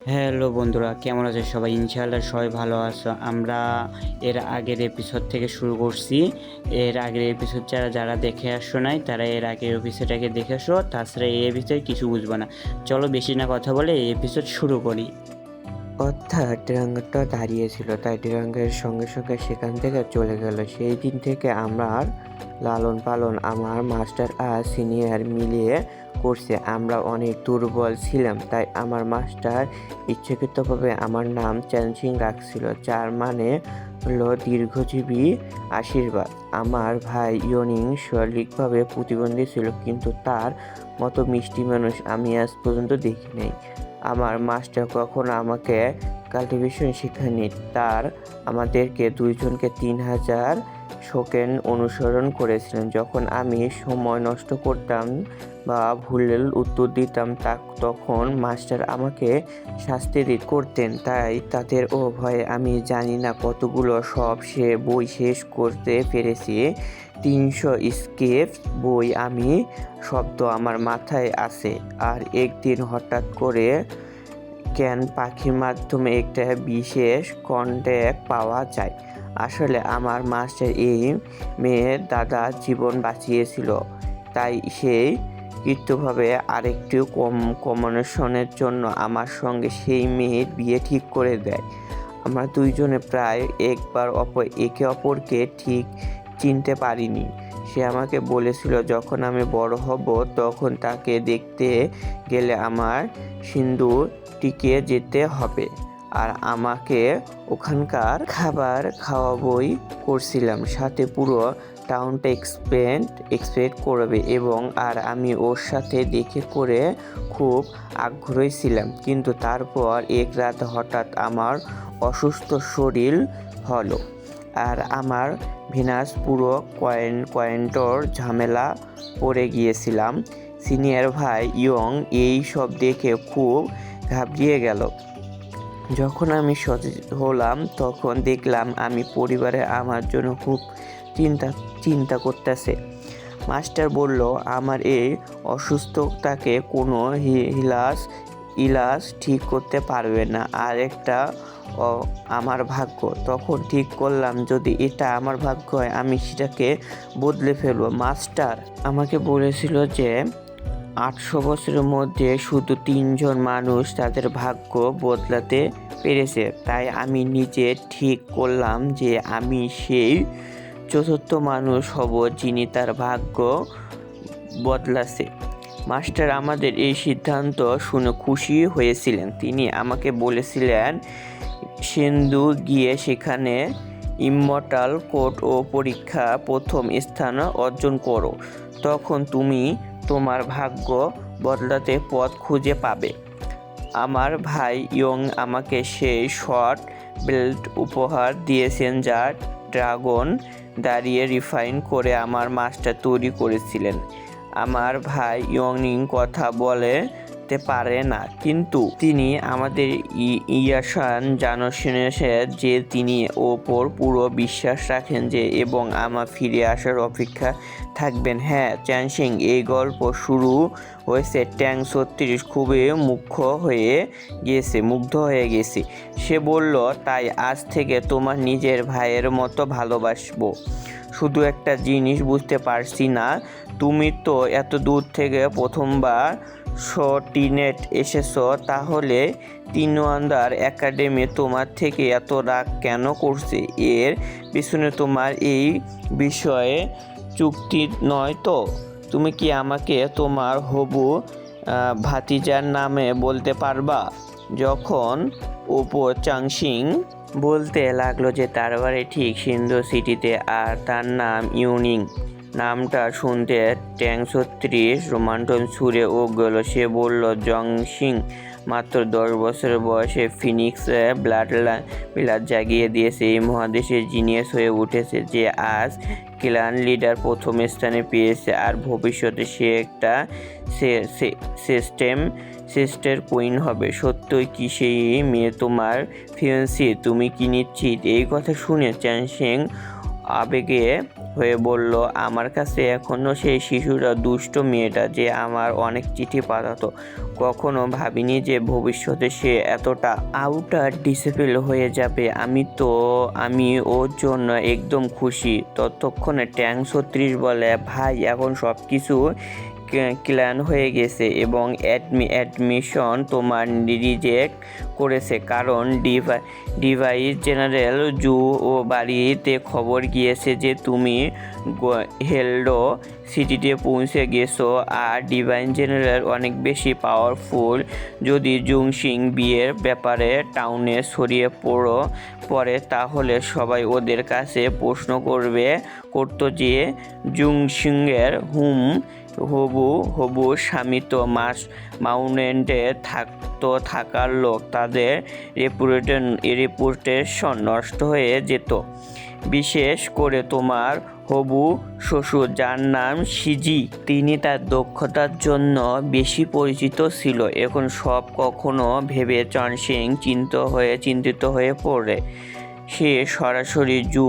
Hello বন্ধুরা, কেমন আছে সবাই? ইনশাআল্লাহ সবাই ভালো আছো। আমরা এর আগের এপিসোড থেকে শুরু করছি। এর আগের এপিসোড যারা দেখে আসো নাই তারা এর আগের এপিসোডটাকে দেখে আসো, তাছাড়া এই এপিসোড কিছু বুঝবো না। চলো বেশি না কথা বলে এই এপিসোড শুরু করি। অর্থাৎ ড্রাঙ্গারটা দাঁড়িয়েছিল, তাই ড্রাঙ্গের সঙ্গে সঙ্গে সেখান থেকে চলে গেল। সেই দিন থেকে আমার লালন পালন আমার মাস্টার আর সিনিয়র মিলিয়ে করছে। আমরা অনেক দুর্বল ছিলাম, তাই আমার মাস্টার ইচ্ছাকৃতভাবে আমার নাম চ্যানসিং রাখছিল, যার মানে হলো দীর্ঘজীবী আশীর্বাদ। আমার ভাই ইয়নিং শারীরিকভাবে প্রতিবন্ধী ছিল, কিন্তু তার মতো মিষ্টি মানুষ আমি আজ পর্যন্ত দেখি নাই। আমার মাস্টার কখনো আমাকে কাল্টিভেশন শেখায়নি। তার আমাদেরকে দুইজনকে 3000 সেকেন্ড অনুসরণ করেছিলেন। যখন আমি সময় নষ্ট করতাম বা ভুলের উত্তর দিতাম তখন মাস্টার আমাকে শাস্তি করতেন। তাই তাদের ভয়ে আমি জানি না কতগুলো বই শেষ করতে পেরেছি। 300 স্কেপ বই আমি শব্দ আমার মাথায় আছে। আর একদিন হঠাৎ করে ক্যান পাখির মাধ্যমে একটা বিশেষ কন্ট্যাক্ট পাওয়া যায়। আসলে আমার মাস্টার এই মেয়ের দাদা জীবন বাঁচিয়েছিল, তাই সেই কৃত্যভাবে আরেকটু কম্বিনেশনের জন্য আমার সঙ্গে সেই মেয়ের বিয়ে ঠিক করে দেয়। আমরা দুইজনে প্রায় একবার একে অপরকে ঠিক চিনতে পারিনি। সে আমাকে বলেছিল যখন আমি বড় হব তখন তাকে দেখতে গেলে আমার সিন্দুর টিকে যেতে হবে, আর আমাকে ওখানকার খাবার খাওয়াবই করছিলাম, সাথে পুরো টাউনটা এক্সপেক্ট করবে এবং আর আমি ওর সাথে দেখে করে খুব আগ্রহী ছিলাম। কিন্তু তারপর এক রাত হঠাৎ আমার অসুস্থ শরীর হলো, আর আমার ভিনাস পুরো কয়েন্টর ঝামেলা পড়ে গিয়েছিলাম। সিনিয়র ভাই ইয়ং এই সব দেখে খুব ঘাবড়িয়ে গেল। যখন আমি সচেতন হলাম তখন দেখলাম আমি পরিবারে আমার জন্য খুব চিন্তা করতেছে। মাস্টার বলল আমার এই অসুস্থতাকে কোনো ইলাজ ঠিক করতে পারবে না, আর একটা আমার ভাগ্য। তখন ঠিক করলাম যদি এটা আমার ভাগ্য হয় আমি সেটাকে বদলে ফেলবো। মাস্টার আমাকে বলেছিল যে 800 বছরের মধ্যে শুধু 3 জন মানুষ তাদের ভাগ্য বদলাতে পেরেছে, তাই আমি নিজে ঠিক করলাম যে আমি সেই চতুর্থ মানুষ হব যিনি তার ভাগ্য বদলাছে। মাস্টার আমাদের এই সিদ্ধান্ত শুনে খুশি হয়েছিলেন। তিনি আমাকে বলেছিলেন সিন্ধু গিয়ে সেখানে ইমমর্টাল কোড ও পরীক্ষা প্রথম স্থান অর্জন করো, তখন তুমি তোমার ভাগ্য বদলাতে পথ খুঁজে পাবে। আমার ভাই ইয়ং আমাকে সেই শর্ট বেল্ট উপহার দিয়েছেন যা ড্রাগন দাঁড়িয়ে রিফাইন করে আমার মাস্টার তৈরি করেছিলেন। আমার ভাই ইয়ং কথা বলতে পারে না, কিন্তু তিনি আমাদের ইয়াসান জানছেন যে তিনি ওপর পুরো বিশ্বাস রাখেন যে এবং আমার ফিরে আসার অপেক্ষা থাকবেন। হ্যাঁ চ্যানসিং, এই গল্প শুরু হয়েছে ট্যাং 36 খুবই মুগ্ধ হয়ে গেছি। সে বলল তাই আজ থেকে তোমার নিজের ভাইয়ের মতো ভালোবাসবো। শুধু একটা জিনিস বুঝতে পারছি না, তুমি তো এত দূর থেকে প্রথমবার শটিনেট এসেছো, তাহলে তিনওয়ান্দার একাডেমি তোমার থেকে এত রাগ কেন করছে? এর পিছনে তোমার এই বিষয়ে চুক্তি নয় তো? তুমি কি আমাকে তোমার হবু ভাতিজার নামে বলতে পারবা? যখন ওপো চ্যানসিং বলতে লাগলো যে তার বাড়ি ঠিক সিন্ধু সিটিতে আর তার নাম ইউনিং। নামটা শুনতে ট্যাং 36 রোমান্টন সুরে ও গেল। সে বলল জংসিং মাত্র 10 বছরের বয়সে ফিনিক্সে ব্লাড জাগিয়ে দিয়েছে, এই মহাদেশের জিনিয়াস হয়ে উঠেছে যে আজ ক্লান লিডার প্রথম স্থানে পেয়েছে, আর ভবিষ্যতে সে একটা সিস্টের কুইন হবে। সত্যই কি সেই মেয়ে তোমার ফিয়ান্সি? তুমি কি নিশ্চিত? এই কথা শুনে চ্যানসিং আবেগে হয়ে বলল, আমার কাছে এখনও সেই শিশুটা দুষ্ট মেয়েটা যে আমার অনেক চিঠি পাঠাতো। কখনো ভাবিনি যে ভবিষ্যতে সে এতটা আউটার ডিসেবল হয়ে যাবে। আমি ওর জন্য একদম খুশি। ততক্ষণে ট্যাং ৩৬ বলে, ভাই এখন সব কিছু ক্লিয়ার হয়ে গেছে এবং অ্যাডমিশন তোমার রিজেক্ট করেছে, কারণ ডিভাইস জেনারেল জু ও বাড়িতে খবর গিয়েছে যে তুমি হেলডো সিটিতে পৌঁছে গেছো। আর ডিভাইস জেনারেল অনেক বেশি পাওয়ারফুল। যদি জুংসিং বিয়ের ব্যাপারে টাউনে ছড়িয়ে পড়ে তাহলে সবাই ওদের কাছে প্রশ্ন করতো যে জুংসিংয়ের হবু স্বামী তো মাউন্টেনে থাকার লোক। তাদের রেপুটেশন নষ্ট হয়ে যেত। বিশেষ করে তোমার হবু শ্বশুর, যার নাম শিজি। তিনি তার দক্ষতার জন্য বেশি পরিচিত ছিল। এখন সব কখনো ভেবে চানসিং চিন্তিত হয়ে পড়ে। সে সরাসরি জু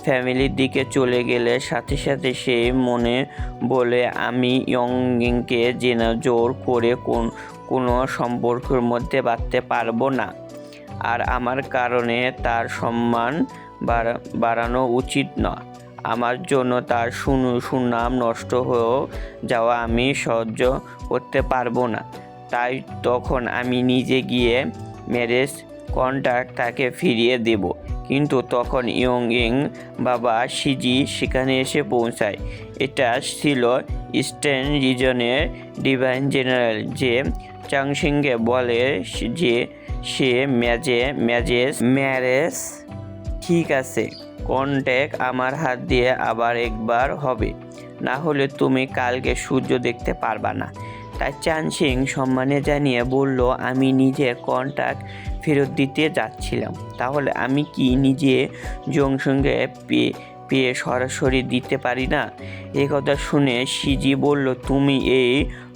ফ্যামিলির দিকে চলে গেলে সাথে সাথে সে মনে বলে, আমি ইয়ংকে জেনে জোর করে কোনো সম্পর্কের মধ্যে বাঁধতে পারবো না। আর আমার কারণে তার সম্মান বাড়ানো উচিত নয়। আমার জন্য তার সুনাম নষ্ট হয়ে যাওয়া আমি সহ্য করতে পারবো না। তাই তখন আমি নিজে গিয়ে ম্যারেজ কন্ট্রাক্ট তাকে ফিরিয়ে দেব। কিন্তু তখন ইয়ং বাবা শিজি সেখানে এসে পৌঁছায়। এটা ছিল ইস্টার্ন রিজনের ডিভাইন জেনারেল, যে চাংসিংকে বলে যে সে ম্যারেজ ঠিক আছে, কন্ট্যাক্ট আমার হাত দিয়ে আবার একবার হবে, না হলে তুমি কালকে সূর্য দেখতে পারবা না। তাই চানসিং সম্মানে জানিয়ে বলল, আমি নিজে কন্ট্যাক্ট ফেরত দিতে যাচ্ছিলাম। তাহলে আমি কি নিজে জংসঙ্গে পেয়ে সরাসরি দিতে পারি না? এই কথা শুনে শিজি বলল, তুমি এই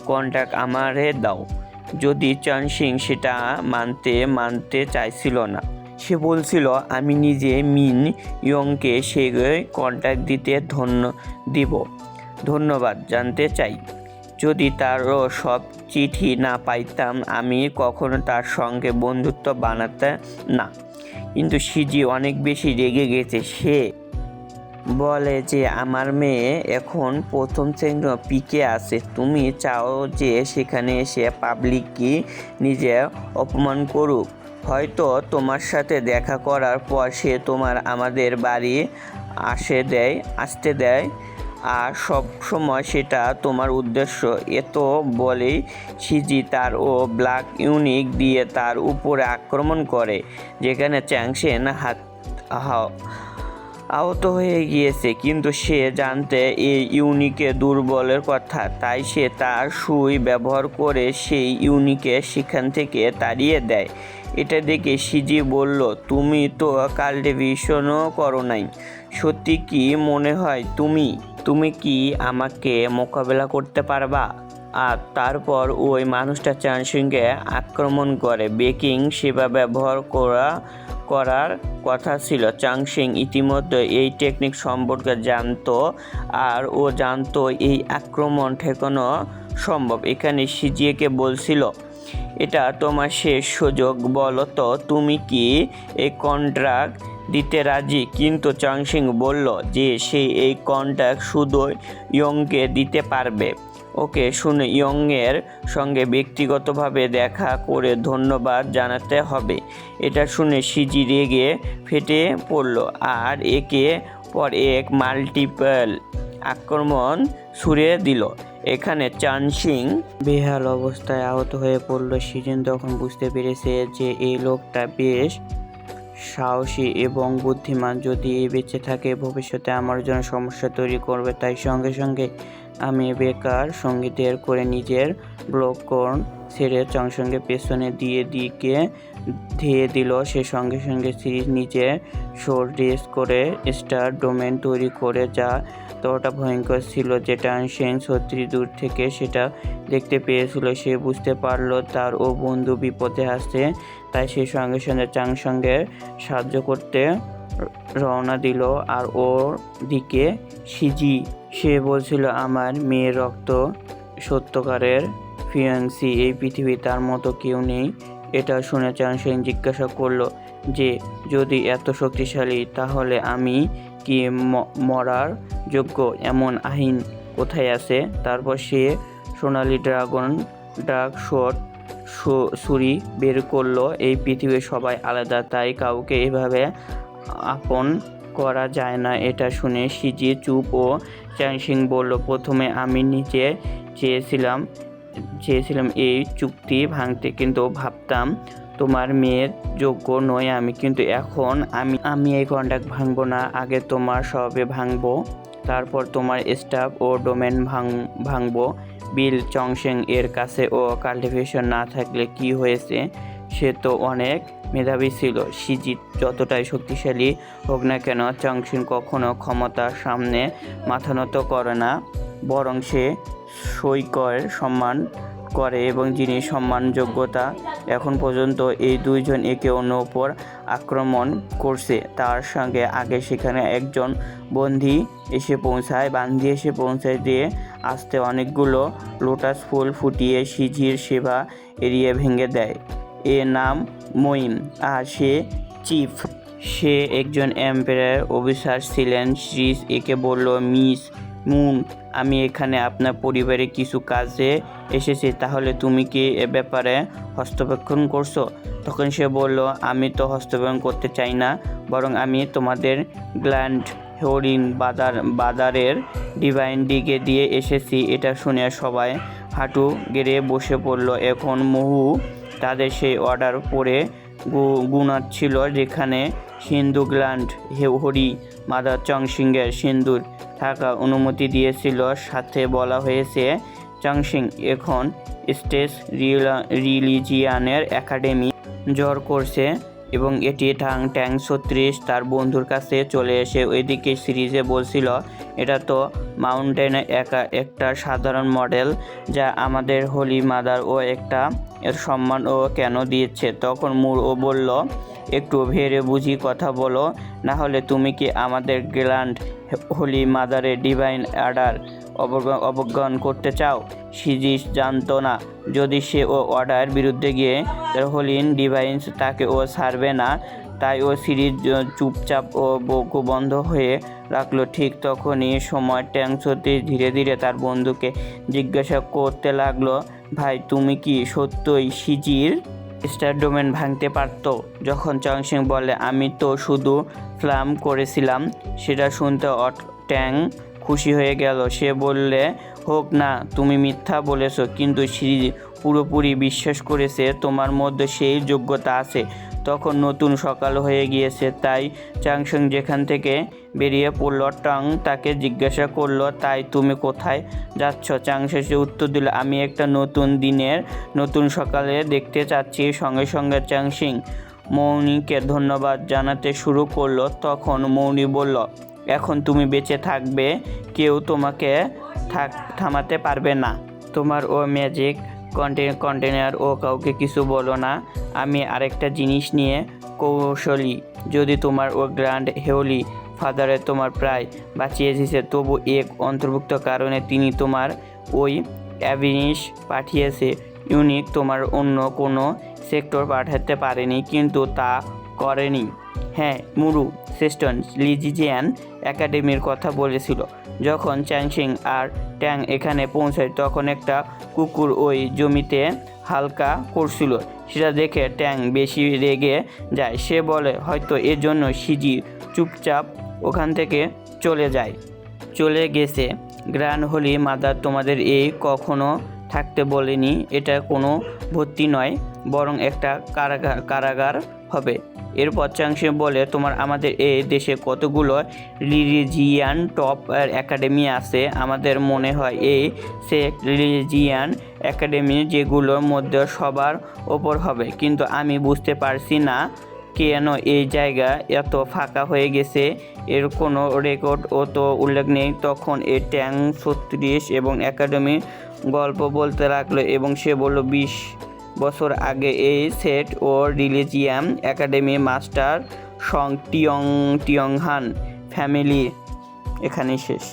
কন্ট্যাক্ট আমারে দাও। যদি চানসিং সেটা মানতে চাইছিল না। সে বলছিল, আমি নিজে মিন ইয়ংকে সেই কন্ট্যাক্ট দিতে ধন্যবাদ জানতে চাই। যদি তারও সব চিঠি না পাইতাম আমি কখনো তার সঙ্গে বন্ধুত্ব বানাতে না। কিন্তু শিজি অনেক বেশি রেগে গেছে। সে বলে যে আমার মেয়ে এখন প্রথম শ্রেণী পিকে আছে। তুমি চাও যে সেখানে এসে পাবলিকলি নিজে অপমান করুক। হয়তো তোমার সাথে দেখা করার পর সে আমাদের বাড়ি আসতে দেয় আর সব সময় সেটা তোমার উদ্দেশ্য। এত বলেই শিজি তার ব্ল্যাক ইউনিক দিয়ে তার উপরে আক্রমণ করে, যেখানে চ্যাংসেন আহত হয়ে গিয়েছে। কিন্তু সে জানতে এই ইউনিকে দুর্বলের কথা, তাই সে তার সুই ব্যবহার করে সেই ইউনিকে সেখান থেকে তাড়িয়ে দেয়। এটা দেখে শিজি বলল, তুমি তো কাল্টিভেশনও করো নাই, সত্যি কি মনে হয় তুমি কি আমাকে মোকাবেলা করতে পারবা? আর তারপর ওই মানুষটা চানসিংকে আক্রমণ করে। বেকিং সেবা ব্যবহার করার কথা ছিল। চাংসিং ইতিমধ্যে এই টেকনিক সম্পর্কে জানতো, আর ও জানতো এই আক্রমণ ঠেকানো সম্ভব। এখানে শিজিকে বলছিল, এটা তোমার শেষ সুযোগ, বলো তো তুমি কি এই কন্ট্রাক্ট দিতে রাজি? কিন্তু চাংসিং বলল যে সে এই কন্ট্রাক্ট শুধু ইয়ংকে দিতে পারবে। ওকে শুনে ইয়ংয়ের সঙ্গে ব্যক্তিগতভাবে দেখা করে ধন্যবাদ জানাতে হবে। এটা শুনে শিজি রেগে ফেটে পড়ল আর একে পর এক মাল্টিপল আক্রমণ ছুড়ে দিল। এখানে চানসিং বেহাল অবস্থায় আহত হয়ে পড়ল। শিজিন তখন বুঝতে পেরেছে যে এই লোকটা বেশ সাহসী এবং বুদ্ধিমান। যদি বেঁচে থাকে ভবিষ্যতে আমার জন্য সমস্যা তৈরি করবে। তাই সঙ্গে সঙ্গে আমি বেকার সঙ্গীতের করে নিজের ব্লককর্ন ছেড়ে চাংসঙ্গে পেছনে ধেয়ে দিল। সে সঙ্গে সঙ্গে সিরিজ নিজে শোর রেস করে স্টার ডোমেন তৈরি করে, যা ততটা ভয়ঙ্কর ছিল যে চানসিং সত্যি দূর থেকে সেটা দেখতে পেয়েছিল। সে বুঝতে পারল তার বন্ধু বিপদে আছে, তাই সে সঙ্গে সঙ্গে চাংসঙ্গের সাহায্য করতে রওনা দিল। আর ওর দিকে সিজি, সে বলছিল আমার মেয়ের রক্ত সত্যকারের ফিয়ান্সি, এই পৃথিবী তার মতো কেউ নেই। এটা শুনে চ্যাংশিং জিজ্ঞাসা করলো যে যদি এত শক্তিশালী তাহলে আমি কি মরার যোগ্য? এমন আইন কোথায় আছে? তারপর সে সোনালি ডার্ক শট ছুরি বের করলো। এই পৃথিবীর সবাই আলাদা, তাই কাউকে এভাবে আপন করা যায় না। এটা শুনে সিজি চুপ ও চ্যাংশিং বলল প্রথমে আমি নিজে চেয়েছিলাম এই চুক্তি ভাঙতে, কিন্তু ভাবতাম তোমার মেয়ের যোগ্য নয় আমি। কিন্তু এখন আমি এই কন্ট্রাক্ট ভাঙবো না, আগে তোমার সবে ভাঙবো, তারপর তোমার স্টাফ ও ডোমেন ভাঙবো। বিল চংশেং এর কাছে ও কাল্টিভেশন না থাকলে কি হয়েছে? সে তো অনেক মেধাবী ছিল। সিজি যতটাই শক্তিশালী হোক না কেন, চংশেং কখনো ক্ষমতার সামনে মাথা নত করে না, বরং সে সৈকয়ের সম্মান করে এবং যিনি সম্মানযোগ্যতা। এখন পর্যন্ত এই দুইজন একে অন্যের উপর আক্রমণ করছে। তার সঙ্গে আগে সেখানে একজন বান্দি এসে পৌঁছায় দিয়ে আসতে অনেকগুলো লোটাস ফুল ফুটিয়ে সিজির সেবা এড়িয়ে ভেঙে দেয়। এর নাম মইম, আর সে চিফ। সে একজন এম্পায়ার অফিসার ছিলেন। শ্রীজ একে বলল মিস মুন, আমি এখানে আপনার পরিবারের কিছু কাজে এসেছি, তাহলে তুমি কি এ ব্যাপারে হস্তক্ষেপ করছো? তখন সে বলল আমি তো হস্তক্ষেপ করতে চাই না, বরং আমি তোমাদের গ্ল্যান্ড হেরিন বাদারের ডিভাইন দিকে দিয়ে এসেছি। এটা শুনে সবাই হাঁটু গেড়ে বসে পড়ল। এখন মহু তাদের সেই অর্ডার পড়ে গুনাচ্ছিল যেখানে সিন্ধু গ্ল্যান্ড হরি মাদার চংশিংয়ের সিন্দুর থাকা অনুমতি দিয়েছিল। সাথে বলা হয়েছে চংশিং এখন স্টেজ রিলিজিয়ানের একাডেমি জড় করছে এবং এটি ট্যাং 36 তার বন্ধুর কাছে চলে এসে ওইদিকে সিরিজে বলছিল এটা তো মাউন্টেনের একটা সাধারণ মডেল, যা আমাদের হোলি মাদার ও একটা এর সম্মান ও কেন দিচ্ছে। তখন ও বলল একটু ভেবে বুঝি কথা বলো, না হলে তুমি কি আমাদের গ্র্যান্ড হোলি মাদারের ডিভাইন অর্ডার অবজ্ঞান করতে চাও? সিজি জানতো না যদি সে ও অর্ডার বিরুদ্ধে গিয়ে হোলিন ডিভাইন্স তাকে ও ছাড়বে না, তাই ও সিরিজ চুপচাপ ও বকু বন্ধ হয়ে রাখলো। ঠিক তখনই সময় ট্যাং 36 ধীরে ধীরে তার বন্ধুকে জিজ্ঞাসা করতে লাগলো ভাই তুমি কি সত্যই সিজির স্টার ডোমেন ভাঙতে পারতো? যখন চংশিং বলে আমি তো শুধু ফ্লাম করেছিলাম, সেটা শুনতে ট্যাং খুশি হয়ে গেল। সে বললে হোক না, তুমি মিথ্যা বলেছো, কিন্তু সিরিজ পুরোপুরি বিশ্বাস করেছে তোমার মধ্যে সেই যোগ্যতা আছে। তখন নতুন সকাল হয়ে গিয়েছে, তাই চংশিং যেখান থেকে বেরিয়ে পড়ল। টং তাকে জিজ্ঞাসা করলো তাই তুমি কোথায় যাচ্ছ? চংশিং উত্তর দিল আমি একটা নতুন দিনের নতুন সকালে দেখতে চাচ্ছি। সঙ্গে সঙ্গে চংশিং মৌনিকে ধন্যবাদ জানাতে শুরু করলো। তখন মৌনি বলল এখন তুমি বেঁচে থাকবে, কেউ তোমাকে থামাতে পারবে না। তোমার ও ম্যাজিক কন্টেনার ও কাউকে কিছু বলো না। আমি আরেকটা জিনিস নিয়ে কৌশলী, যদি তোমার ও গ্র্যান্ড হেওলি ফাদারে তোমার প্রায় বাঁচিয়ে দিয়েছে, তবু এক অন্তর্ভুক্ত কারণে তিনি তোমার ওই অ্যাভিনিশ পাঠিয়েছে। ইউনিক তোমার অন্য কোনো সেক্টর পাঠাতে পারেনি, কিন্তু তা করেনি। হ্যাঁ, মুরু সেস্টন লিজিজিয়ান একাডেমির কথা বলেছিল। যখন চ্যাংশিং আর ট্যাং এখানে পৌঁছায় তখন একটা কুকুর ওই জমিতে হালকা করছিল। সেটা দেখে ট্যাং বেশি রেগে যায়। সে বলে হয়তো এর জন্য সিজি চুপচাপ ওখান থেকে চলে গেছে। গ্র্যান্ড হোলি মাদার তোমাদের এই কখনো থাকতে বলেনি। এটা কোনো ভর্তি নয়, বরং একটা কারাগার হবে। এরপর চংশিং বলে তোমার আমাদের এই দেশে কতগুলো রিলিজিয়ান টপ একাডেমি আছে। আমাদের মনে হয় এই সেক্ট রিলিজিয়ান একাডেমি যেগুলোর মধ্যে সবার ওপর হবে, কিন্তু আমি বুঝতে পারছি না কেন এই জায়গা এত ফাঁকা হয়ে গেছে, এর কোনো রেকর্ড ও তো উল্লেখ নেই। তখন এই ট্যাং 36 এবং একাডেমি গল্প বলতে লাগলো এবং সে বলল 20 বছর আগে এই সেট ও রিলিজিয়ান একাডেমি মাস্টার সং টিয়ংহান ফ্যামিলি এখানেই শেষ।